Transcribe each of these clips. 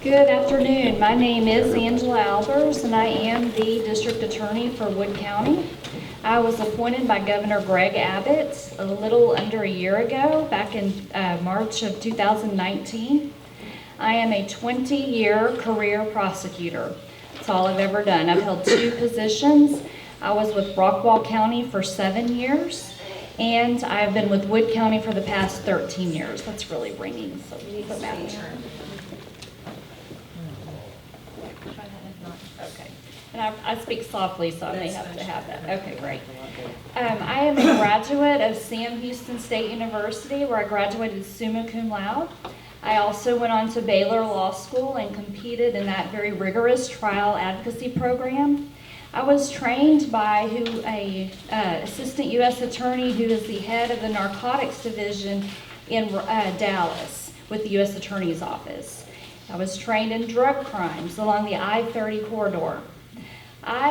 Good afternoon. My name is Angela Albers, and I am the District Attorney for Wood County. I was appointed by Governor Greg Abbott a little under a year ago, back in March of 2019. I am a 20-year career prosecutor. That's all I've ever done. I've held 2 positions. I was with Rockwall County for 7 years, and I've been with Wood County for the past 13 years. That's really ringing, so we need to put that in. Okay. And I speak softly, so I may have to have that. Okay, great. I am a graduate of Sam Houston State University, where I graduated summa cum laude. I also went on to Baylor Law School and competed in that very rigorous trial advocacy program. I was trained by a assistant U.S. attorney who is the head of the narcotics division in Dallas with the U.S. Attorney's Office. I was trained in drug crimes along the I-30 corridor.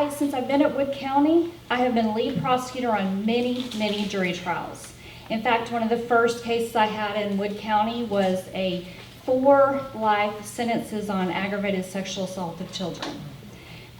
Since I've been at Wood County, I have been lead prosecutor on many, many jury trials. In fact, one of the first cases I had in Wood County was 4 life sentences on aggravated sexual assault of children.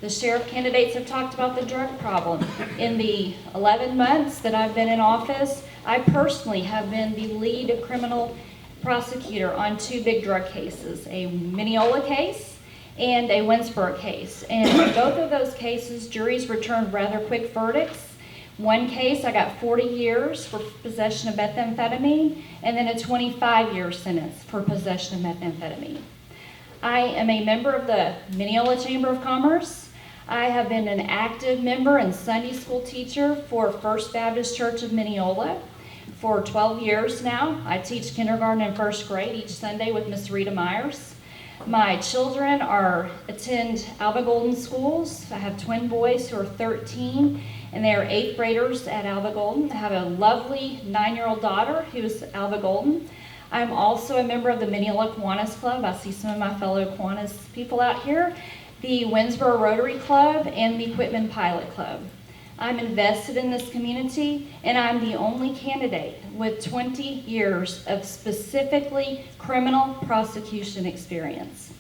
The sheriff candidates have talked about the drug problem. In the 11 months that I've been in office, I personally have been the lead criminal prosecutor on 2 big drug cases, a Mineola case and a Winsboro case. And in both of those cases, juries returned rather quick verdicts. One case, I got 40 years for possession of methamphetamine, and then a 25-year sentence for possession of methamphetamine. I am a member of the Mineola Chamber of Commerce. I have been an active member and Sunday school teacher for First Baptist Church of Mineola for 12 years now. I teach kindergarten and first grade each Sunday with Miss Rita Myers. My children attend Alba Golden schools. I have twin boys who are 13, and they are 8th graders at Alba Golden. I have a lovely 9-year-old daughter who is Alba Golden. I'm also a member of the Mineola Kiwanis Club. I see some of my fellow Kiwanis people out here. The Winsboro Rotary Club and the Quitman Pilot Club. I'm invested in this community, and I'm the only candidate with 20 years of specifically criminal prosecution experience.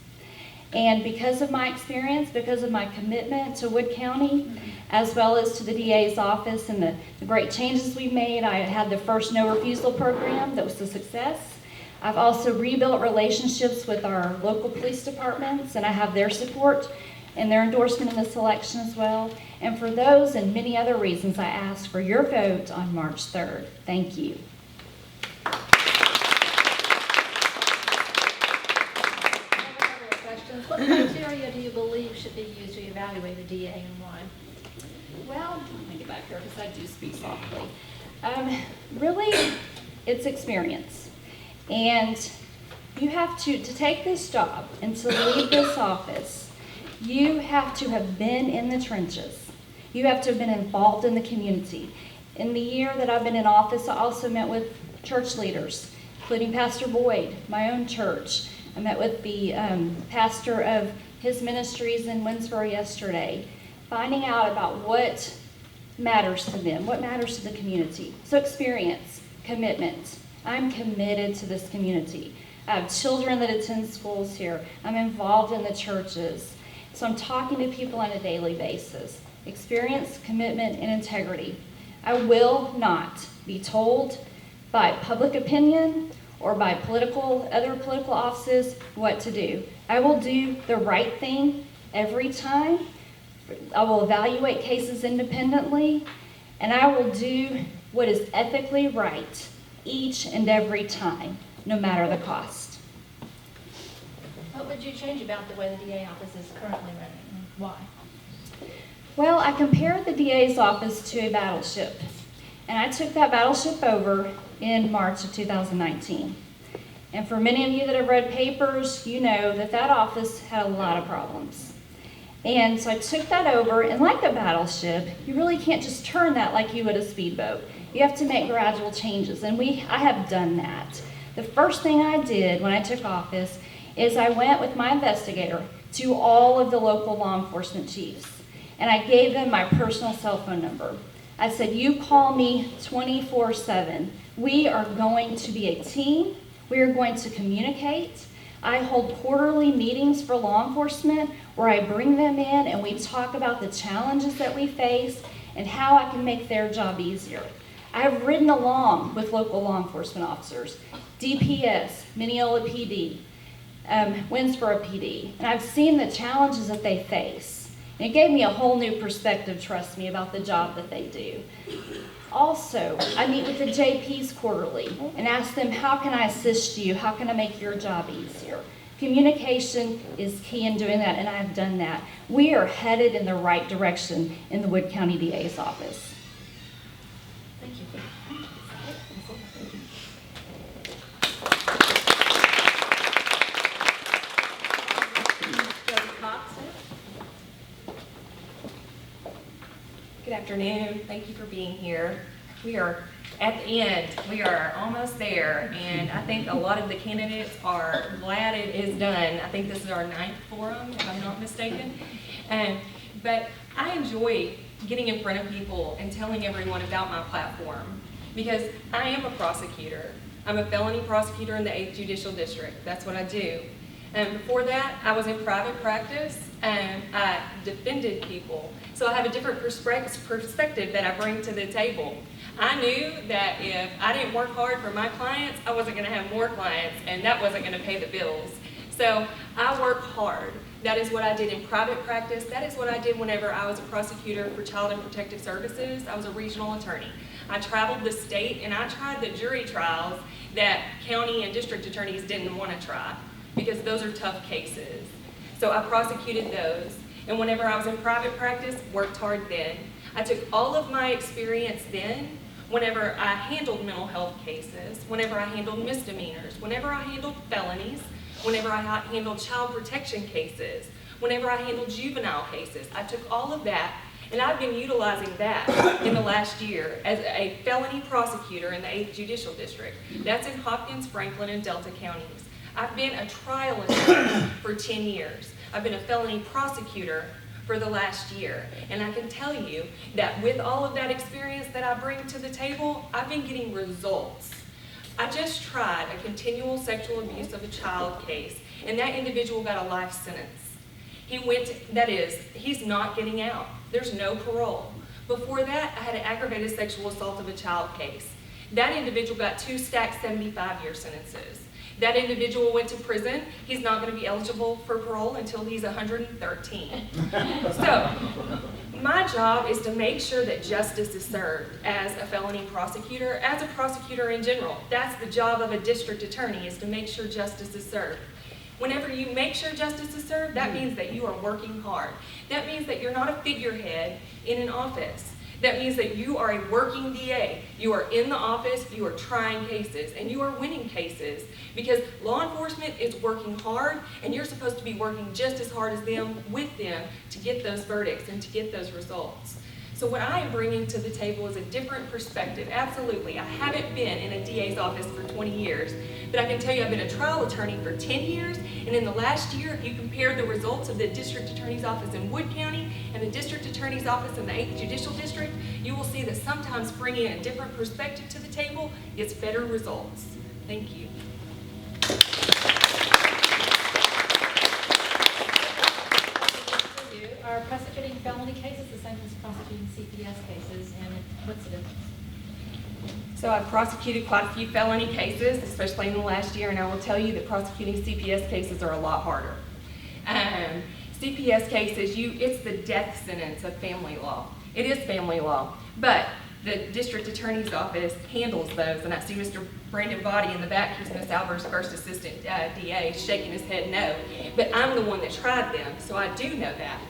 And because of my experience, because of my commitment to Wood County, as well as to the DA's office and the great changes we made, I had the first no refusal program that was a success. I've also rebuilt relationships with our local police departments, and I have their support and their endorsement in this election as well. And for those and many other reasons, I ask for your vote on March 3rd. Thank you. What criteria do you believe should be used to evaluate a DA and why? Well, let me get back here because I do speak softly. Really, it's experience. And you have to take this job and to leave this office, you have to have been in the trenches. You have to have been involved in the community. In the year that I've been in office, I also met with church leaders, including Pastor Boyd, my own church. I met with the pastor of his ministries in Winsboro yesterday, finding out about what matters to them, what matters to the community. So experience, commitment. I'm committed to this community. I have children that attend schools here. I'm involved in the churches. So I'm talking to people on a daily basis. Experience, commitment, and integrity. I will not be told by public opinion or by other political offices what to do. I will do the right thing every time. I will evaluate cases independently, and I will do what is ethically right each and every time, no matter the cost. What would you change about the way the DA office is currently running and why? Well, I compared the DA's office to a battleship, and I took that battleship over in March of 2019. And for many of you that have read papers, you know that that office had a lot of problems. And so I took that over, and like a battleship, you really can't just turn that like you would a speedboat. You have to make gradual changes, and I have done that. The first thing I did when I took office is I went with my investigator to all of the local law enforcement chiefs, and I gave them my personal cell phone number. I said, you call me 24/7. We are going to be a team. We are going to communicate. I hold quarterly meetings for law enforcement where I bring them in and we talk about the challenges that we face and how I can make their job easier. I've ridden along with local law enforcement officers, DPS, Mineola PD, Winsboro PD, and I've seen the challenges that they face. And it gave me a whole new perspective, trust me, about the job that they do. Also, I meet with the JPs quarterly and ask them, how can I assist you? How can I make your job easier? Communication is key in doing that, and I have done that. We are headed in the right direction in the Wood County DA's office. Thank you. Jodi Cox. Good afternoon. Thank you for being here. We are at the end. We are almost there, and I think a lot of the candidates are glad it is done. I think this is our 9th forum, if I'm not mistaken. But I enjoy getting in front of people and telling everyone about my platform because I am a prosecutor. I'm a felony prosecutor in the 8th Judicial District. That's what I do. And before that, I was in private practice and I defended people. So I have a different perspective that I bring to the table. I knew that if I didn't work hard for my clients, I wasn't going to have more clients, and that wasn't going to pay the bills. So I work hard. That is what I did in private practice. That is what I did whenever I was a prosecutor for Child and Protective Services. I was a regional attorney. I traveled the state and I tried the jury trials that county and district attorneys didn't want to try because those are tough cases. So I prosecuted those. And whenever I was in private practice, worked hard then. I took all of my experience then, whenever I handled mental health cases, whenever I handled misdemeanors, whenever I handled felonies, whenever I handled child protection cases, whenever I handled juvenile cases. I took all of that, and I've been utilizing that in the last year as a felony prosecutor in the 8th Judicial District. That's in Hopkins, Franklin, and Delta counties. I've been a trial attorney for 10 years. I've been a felony prosecutor for the last year. And I can tell you that with all of that experience that I bring to the table, I've been getting results. I just tried a continual sexual abuse of a child case, and that individual got a life sentence. He's not getting out. There's no parole. Before that, I had an aggravated sexual assault of a child case. That individual got 2 stacked 75-year sentences. That individual went to prison. He's not going to be eligible for parole until he's 113. So, my job is to make sure that justice is served as a felony prosecutor, as a prosecutor in general. That's the job of a district attorney, is to make sure justice is served. Whenever you make sure justice is served, that means that you are working hard. That means that you're not a figurehead in an office. That means that you are a working DA. You are in the office, you are trying cases, and you are winning cases because law enforcement is working hard, and you're supposed to be working just as hard as them, with them, to get those verdicts and to get those results. So what I am bringing to the table is a different perspective. Absolutely, I haven't been in a DA's office for 20 years, but I can tell you I've been a trial attorney for 10 years, and in the last year, if you compare the results of the district attorney's office in Wood County and the district attorney's office in the 8th Judicial District, you will see that sometimes bringing a different perspective to the table gets better results. Thank you. Are prosecuting felony cases the same as prosecuting CPS cases, and what's the difference? So I've prosecuted quite a few felony cases, especially in the last year, and I will tell you that prosecuting CPS cases are a lot harder. CPS cases, it's the death sentence of family law. It is family law, but the district attorney's office handles those, and I see Mr. Brandon Body in the back. He's Ms. Albers' first assistant DA, shaking his head no, but I'm the one that tried them, so I do know that.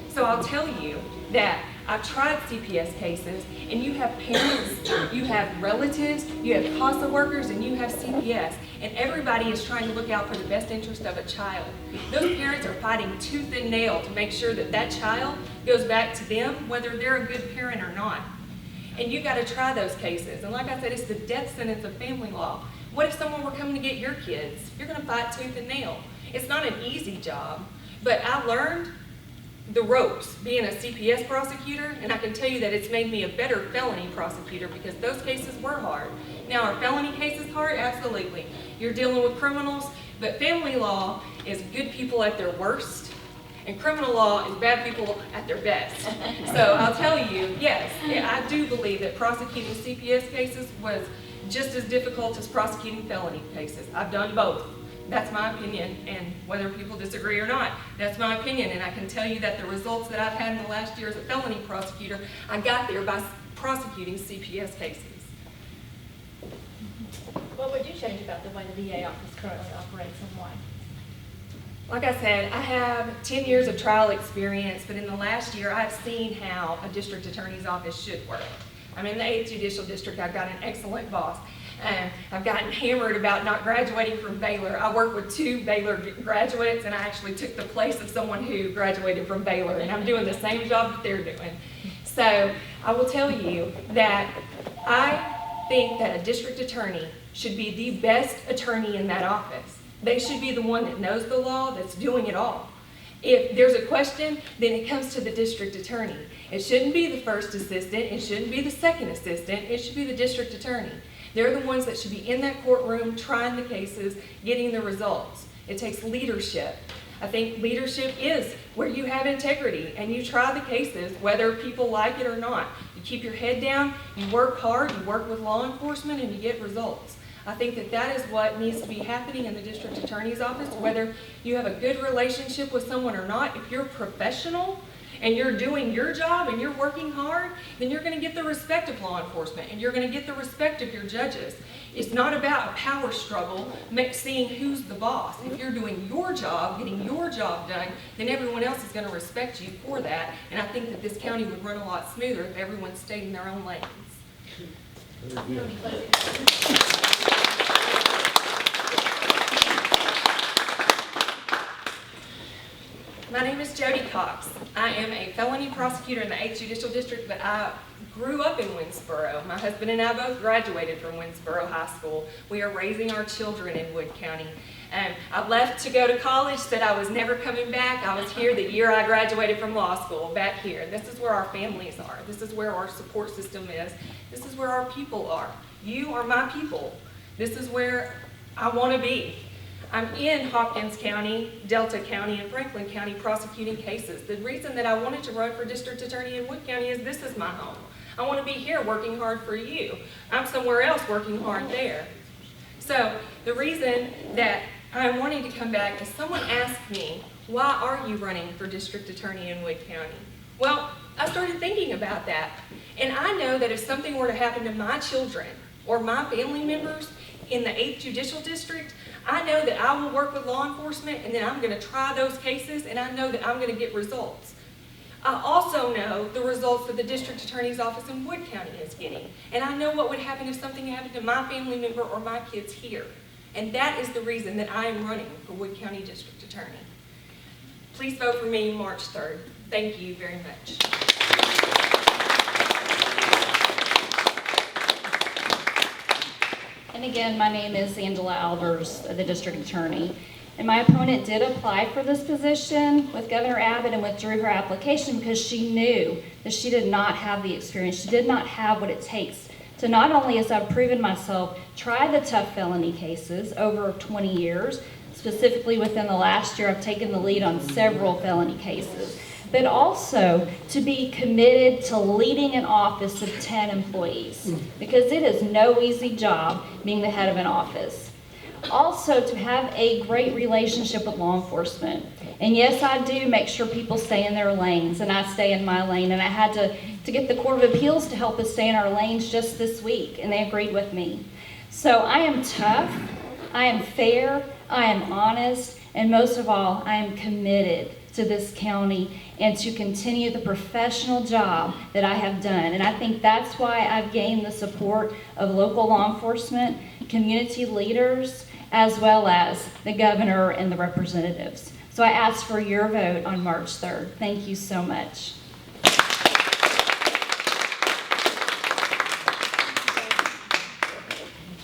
So I'll tell you that I've tried CPS cases, and you have parents, you have relatives, you have CASA workers, and you have CPS, and everybody is trying to look out for the best interest of a child. Those parents are fighting tooth and nail to make sure that that child goes back to them, whether they're a good parent or not. And you've got to try those cases. And like I said, it's the death sentence of family law. What if someone were coming to get your kids? You're going to fight tooth and nail. It's not an easy job, but I learned the ropes being a CPS prosecutor, and I can tell you that it's made me a better felony prosecutor because those cases were hard. Now, are felony cases hard? Absolutely. You're dealing with criminals. But family law is good people at their worst, and criminal law is bad people at their best. So I'll tell you, yes, I do believe that prosecuting CPS cases was just as difficult as prosecuting felony cases. I've done both. That's my opinion, and whether people disagree or not, that's my opinion. And I can tell you that the results that I've had in the last year as a felony prosecutor, I got there by prosecuting CPS cases. What would you change about the way the DA office currently operates and why? Like I said, I have 10 years of trial experience, but in the last year, I've seen how a district attorney's office should work. I'm in the 8th Judicial District. I've got an excellent boss. I've gotten hammered about not graduating from Baylor. I work with 2 Baylor graduates, and I actually took the place of someone who graduated from Baylor, and I'm doing the same job that they're doing. So I will tell you that I think that a district attorney should be the best attorney in that office. They should be the one that knows the law, that's doing it all. If there's a question, then it comes to the district attorney. It shouldn't be the first assistant, it shouldn't be the second assistant, it should be the district attorney. They're the ones that should be in that courtroom, trying the cases, getting the results. It takes leadership. I think leadership is where you have integrity and you try the cases, whether people like it or not. You keep your head down, you work hard, you work with law enforcement, and you get results. I think that that is what needs to be happening in the district attorney's office, whether you have a good relationship with someone or not. If you're professional and you're doing your job and you're working hard, then you're going to get the respect of law enforcement and you're going to get the respect of your judges. It's not about a power struggle, seeing who's the boss. If you're doing your job, getting your job done, then everyone else is going to respect you for that. And I think that this county would run a lot smoother if everyone stayed in their own lanes. My name is Jodi Cox. I am a felony prosecutor in the 8th Judicial District, but I grew up in Winsboro. My husband and I both graduated from Winsboro High School. We are raising our children in Wood County. I left to go to college, said I was never coming back. I was here the year I graduated from law school, back here. This is where our families are. This is where our support system is. This is where our people are. You are my people. This is where I want to be. I'm in Hopkins County, Delta County, and Franklin County prosecuting cases. The reason that I wanted to run for district attorney in Wood County is this is my home. I want to be here working hard for you. I'm somewhere else working hard there. So the reason that I'm wanting to come back is someone asked me, why are you running for district attorney in Wood County? Well, I started thinking about that. And I know that if something were to happen to my children or my family members in the 8th Judicial District, I know that I will work with law enforcement and then I'm going to try those cases and I know that I'm going to get results. I also know the results that the district attorney's office in Wood County is getting. And I know what would happen if something happened to my family member or my kids here. And that is the reason that I am running for Wood County District Attorney. Please vote for me March 3rd. Thank you very much. And again, my name is Angela Albers, the district attorney. And my opponent did apply for this position with Governor Abbott and withdrew her application because she knew that she did not have the experience. She did not have what it takes to not only, as I've proven myself, try the tough felony cases over 20 years. Specifically within the last year, I've taken the lead on several felony cases. But also to be committed to leading an office of 10 employees, because it is no easy job being the head of an office. Also to have a great relationship with law enforcement. And yes, I do make sure people stay in their lanes, and I stay in my lane. And I had to get the Court of Appeals to help us stay in our lanes just this week, and they agreed with me. So I am tough, I am fair, I am honest, and most of all, I am committed to this county and to continue the professional job that I have done. And I think that's why I've gained the support of local law enforcement, community leaders, as well as the governor and the representatives. So I ask for your vote on March 3rd. Thank you so much.